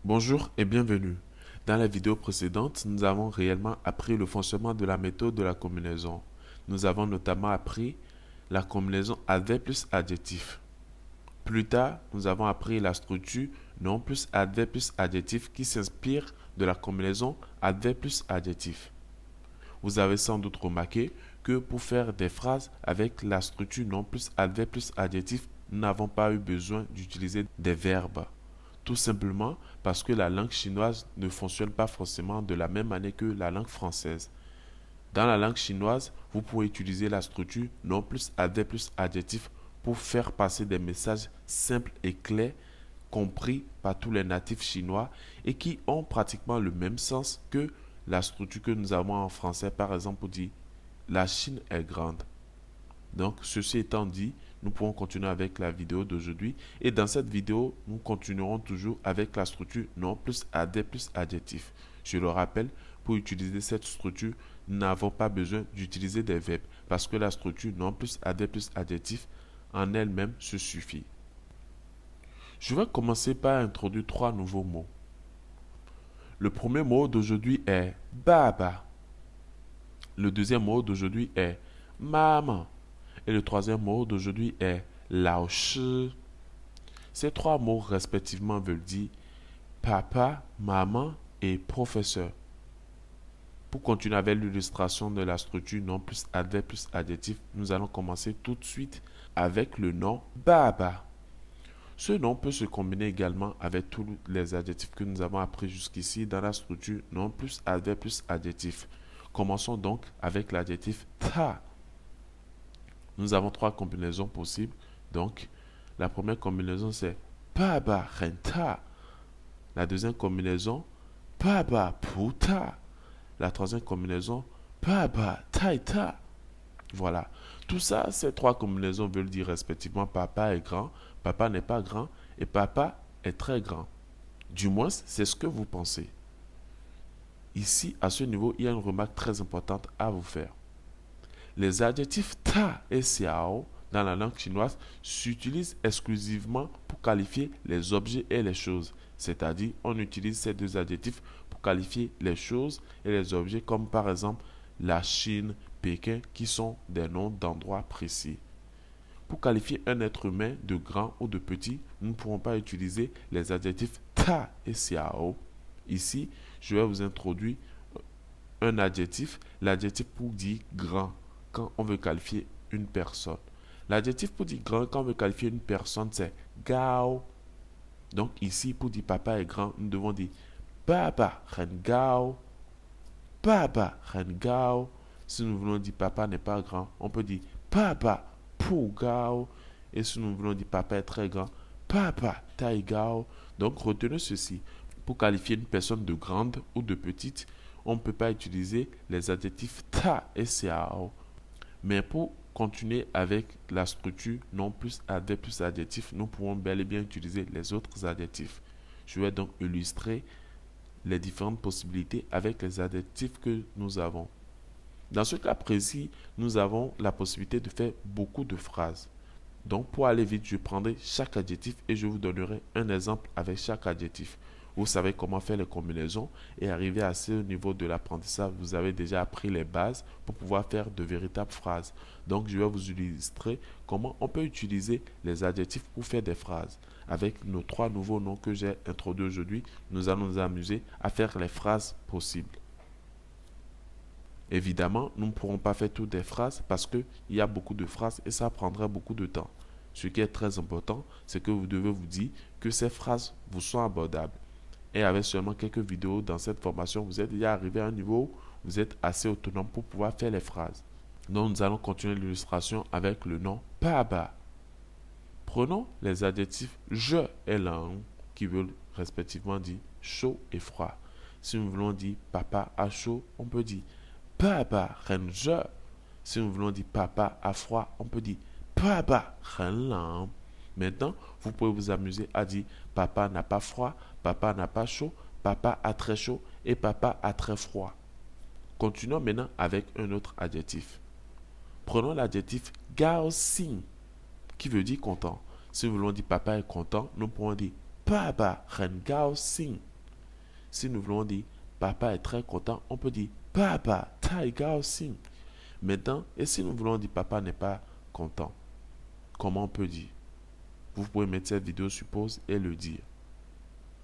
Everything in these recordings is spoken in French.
Bonjour et bienvenue. Dans la vidéo précédente, nous avons réellement appris le fonctionnement de la méthode de la combinaison. Nous avons notamment appris la combinaison adverbe plus adjectif. Plus tard, nous avons appris la structure nom plus adverbe plus adjectif qui s'inspire de la combinaison adverbe plus adjectif. Vous avez sans doute remarqué que pour faire des phrases avec la structure nom plus adverbe plus adjectif, nous n'avons pas eu besoin d'utiliser des verbes. Tout simplement parce que la langue chinoise ne fonctionne pas forcément de la même manière que la langue française. Dans la langue chinoise, vous pouvez utiliser la structure nom plus adverbe plus adjectif pour faire passer des messages simples et clairs compris par tous les natifs chinois et qui ont pratiquement le même sens que la structure que nous avons en français, par exemple pour dire la Chine est grande. Donc, ceci étant dit, nous pouvons continuer avec la vidéo d'aujourd'hui. Et dans cette vidéo, nous continuerons toujours avec la structure nom plus adverbe plus adjectif. Je le rappelle, pour utiliser cette structure, nous n'avons pas besoin d'utiliser des verbes parce que la structure nom plus adverbe plus adjectif en elle-même se suffit. Je vais commencer par introduire trois nouveaux mots. Le premier mot d'aujourd'hui est baba. Le deuxième mot d'aujourd'hui est maman. Et le troisième mot d'aujourd'hui est lao shi. Ces trois mots respectivement veulent dire papa, maman et professeur. Pour continuer avec l'illustration de la structure nom plus adverbe plus adjectif, nous allons commencer tout de suite avec le nom baba. Ce nom peut se combiner également avec tous les adjectifs que nous avons appris jusqu'ici dans la structure nom plus adverbe plus adjectif. Commençons donc avec l'adjectif ta. Nous avons trois combinaisons possibles. Donc, la première combinaison c'est baba renta. La deuxième combinaison baba puta. La troisième combinaison baba taita. Voilà. Tout ça, ces trois combinaisons veulent dire respectivement papa est grand, papa n'est pas grand et papa est très grand. Du moins, c'est ce que vous pensez. Ici, à ce niveau, il y a une remarque très importante à vous faire. Les adjectifs ta et xiao dans la langue chinoise s'utilisent exclusivement pour qualifier les objets et les choses. C'est-à-dire, on utilise ces deux adjectifs pour qualifier les choses et les objets, comme par exemple la Chine, Pékin, qui sont des noms d'endroits précis. Pour qualifier un être humain de grand ou de petit, nous ne pourrons pas utiliser les adjectifs ta et xiao. Ici, je vais vous introduire un adjectif, l'adjectif pour dire grand quand on veut qualifier une personne. L'adjectif pour dire grand quand on veut qualifier une personne, c'est gao. Donc ici, pour dire papa est grand, nous devons dire papa ren gao. Papa ren gao. Si nous voulons dire papa n'est pas grand, on peut dire papa pu gao. Et si nous voulons dire papa est très grand, papa tai gao. Donc retenez ceci. Pour qualifier une personne de grande ou de petite, on ne peut pas utiliser les adjectifs ta et xiao. Mais pour continuer avec la structure nom plus adverbe plus adjectif, nous pouvons bel et bien utiliser les autres adjectifs. Je vais donc illustrer les différentes possibilités avec les adjectifs que nous avons. Dans ce cas précis, nous avons la possibilité de faire beaucoup de phrases. Donc pour aller vite, je prendrai chaque adjectif et je vous donnerai un exemple avec chaque adjectif. Vous savez comment faire les combinaisons et arriver à ce niveau de l'apprentissage, vous avez déjà appris les bases pour pouvoir faire de véritables phrases. Donc je vais vous illustrer comment on peut utiliser les adjectifs pour faire des phrases. Avec nos trois nouveaux noms que j'ai introduits aujourd'hui, nous allons nous amuser à faire les phrases possibles. Évidemment, nous ne pourrons pas faire toutes les phrases parce qu'il y a beaucoup de phrases et ça prendra beaucoup de temps. Ce qui est très important, c'est que vous devez vous dire que ces phrases vous sont abordables. Et avec seulement quelques vidéos dans cette formation, vous êtes déjà arrivé à un niveau où vous êtes assez autonome pour pouvoir faire les phrases. Donc nous allons continuer l'illustration avec le nom Baba. Prenons les adjectifs je et lang qui veulent respectivement dire chaud et froid. Si nous voulons dire papa a chaud, on peut dire Papa ren je. Si nous voulons dire papa a froid, on peut dire papa ren lang. Maintenant, vous pouvez vous amuser à dire papa n'a pas froid, papa n'a pas chaud, papa a très chaud et papa a très froid. Continuons maintenant avec un autre adjectif. Prenons l'adjectif gao xing qui veut dire content. Si nous voulons dire papa est content, nous pourrons dire papa ren gao xing. Si nous voulons dire papa est très content, on peut dire papa, tai gao xing. Maintenant, et si nous voulons dire papa n'est pas content, comment on peut dire? Vous pouvez mettre cette vidéo sur pause et le dire.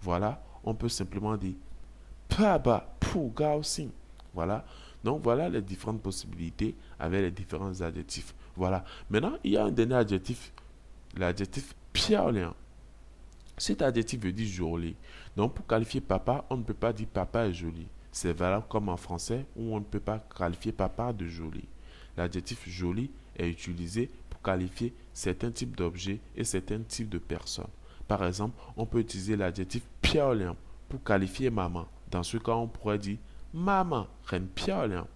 Voilà, on peut simplement dire papa pu gao xing. Voilà, donc voilà les différentes possibilités avec les différents adjectifs. Voilà, maintenant il y a un dernier adjectif, l'adjectif piaolian. Cet adjectif veut dire joli. Donc pour qualifier papa, on ne peut pas dire papa est joli. C'est valable comme en français où on ne peut pas qualifier papa de joli. L'adjectif joli est utilisé pour qualifier certains types d'objets et certains types de personnes. Par exemple, on peut utiliser l'adjectif piaolian pour qualifier maman. Dans ce cas, on pourrait dire maman ren piaolian,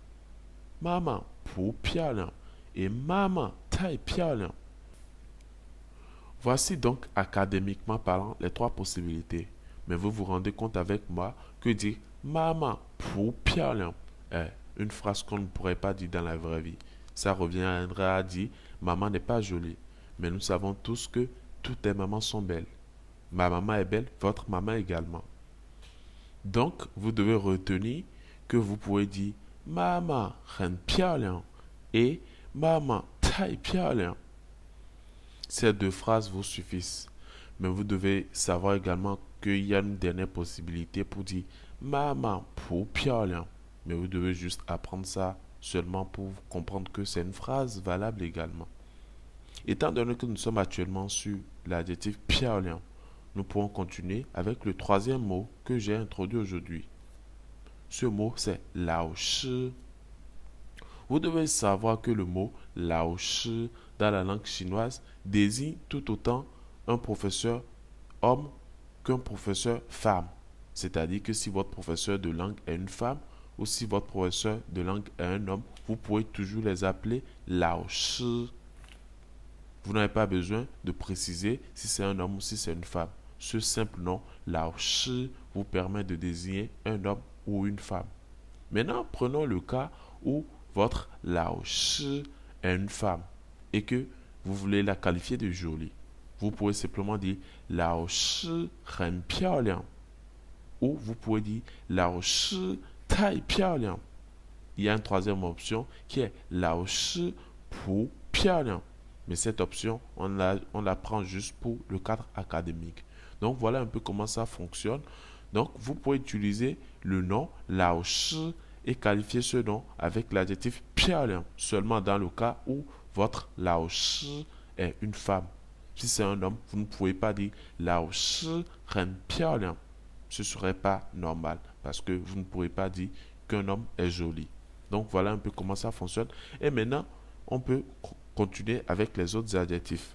maman pu piaolian et maman tai piaolian. Voici donc académiquement parlant les trois possibilités. Mais vous vous rendez compte avec moi que dire maman pour piaolian est une phrase qu'on ne pourrait pas dire dans la vraie vie. Ça reviendrait à dire maman n'est pas jolie. Mais nous savons tous que toutes les mamans sont belles. Ma maman est belle, votre maman également. Donc vous devez retenir que vous pouvez dire maman ren piaolian et maman tai piaolian. Ces deux phrases vous suffisent. Mais vous devez savoir également qu'il y a une dernière possibilité pour dire maman pour piaolian. Mais vous devez juste apprendre ça seulement pour comprendre que c'est une phrase valable également. Étant donné que nous sommes actuellement sur l'adjectif piaolian, nous pourrons continuer avec le troisième mot que j'ai introduit aujourd'hui. Ce mot c'est lao shi. Vous devez savoir que le mot lao shi dans la langue chinoise désigne tout autant un professeur homme qu'un professeur femme. C'est-à-dire que si votre professeur de langue est une femme ou si votre professeur de langue est un homme, vous pouvez toujours les appeler lao shi. Vous n'avez pas besoin de préciser si c'est un homme ou si c'est une femme. Ce simple nom, lao shi, vous permet de désigner un homme ou une femme. Maintenant, prenons le cas où votre lao shi est une femme et que vous voulez la qualifier de jolie. Vous pouvez simplement dire lao shi ren piaolian ou vous pouvez dire lao shi tai piaolian. Il y a une troisième option qui est lao shi pu piaolian. Mais cette option, on la prend juste pour le cadre académique. Donc voilà un peu comment ça fonctionne. Donc vous pouvez utiliser le nom lao shi et qualifier ce nom avec l'adjectif piaolian seulement dans le cas où votre lao shi est une femme. Si c'est un homme, vous ne pouvez pas dire lao shi ren piaolian. Ce ne serait pas normal parce que vous ne pourrez pas dire qu'un homme est joli. Donc voilà un peu comment ça fonctionne. Et maintenant, on peut continuer avec les autres adjectifs.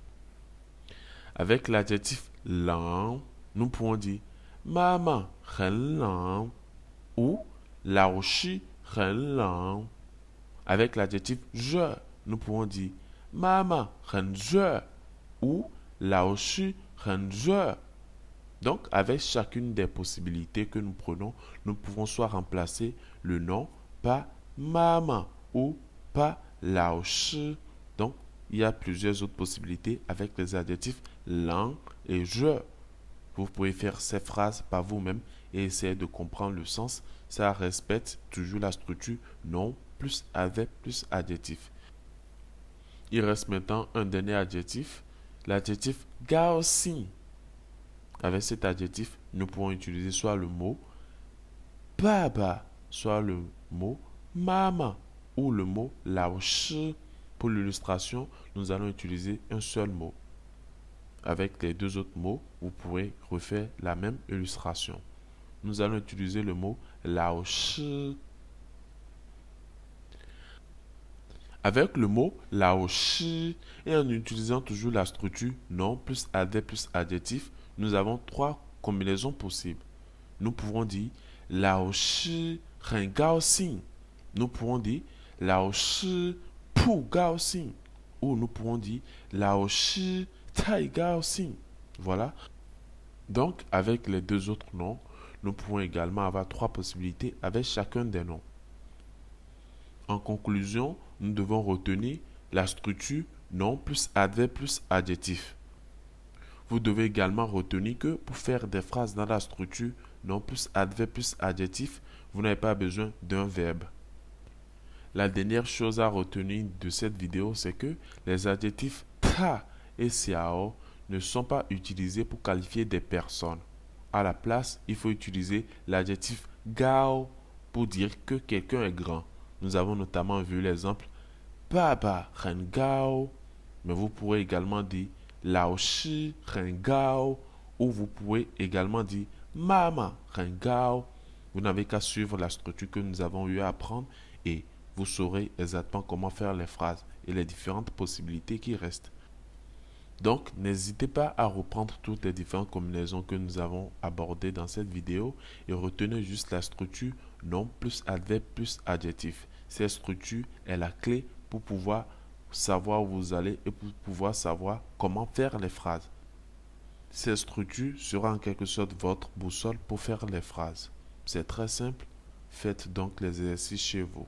Avec l'adjectif lang, nous pouvons dire maman ren lang ou lao shi ren lang. Avec l'adjectif je, nous pouvons dire maman ren je ou lao shi ren je. Donc, avec chacune des possibilités que nous prenons, nous pouvons soit remplacer le nom par maman ou par lao shi. Donc, il y a plusieurs autres possibilités avec les adjectifs lang et je. Vous pouvez faire ces phrases par vous-même et essayer de comprendre le sens. Ça respecte toujours la structure nom plus avec plus adjectif. Il reste maintenant un dernier adjectif, l'adjectif gao xing. Avec cet adjectif, nous pouvons utiliser soit le mot baba, soit le mot maman ou le mot lao shi. Pour l'illustration, nous allons utiliser un seul mot. Avec les deux autres mots, vous pourrez refaire la même illustration. Nous allons utiliser le mot lao shi. Avec le mot lao shi et en utilisant toujours la structure nom plus adverbe plus adjectif, nous avons trois combinaisons possibles. Nous pouvons dire lao shi ren gao xing. Nous pouvons dire lao shi pu gao xing. Ou nous pouvons dire lao shi tai gao xing. Voilà. Donc, avec les deux autres noms, nous pouvons également avoir trois possibilités avec chacun des noms. En conclusion, nous devons retenir la structure nom plus adverbe plus adjectif. Vous devez également retenir que pour faire des phrases dans la structure nom plus adverbe plus adjectif, vous n'avez pas besoin d'un verbe. La dernière chose à retenir de cette vidéo, c'est que les adjectifs ta et xiao ne sont pas utilisés pour qualifier des personnes. À la place, il faut utiliser l'adjectif gao pour dire que quelqu'un est grand. Nous avons notamment vu l'exemple Baba ren gao, mais vous pourrez également dire Lao Shi ren gao, ou vous pouvez également dire Mama ren gao. Vous n'avez qu'à suivre la structure que nous avons eu à apprendre et vous saurez exactement comment faire les phrases et les différentes possibilités qui restent. Donc, n'hésitez pas à reprendre toutes les différentes combinaisons que nous avons abordées dans cette vidéo et retenez juste la structure nom plus adverbe plus adjectif. Cette structure est la clé pour pouvoir savoir où vous allez et pour pouvoir savoir comment faire les phrases. Cette structure sera en quelque sorte votre boussole pour faire les phrases. C'est très simple, faites donc les exercices chez vous.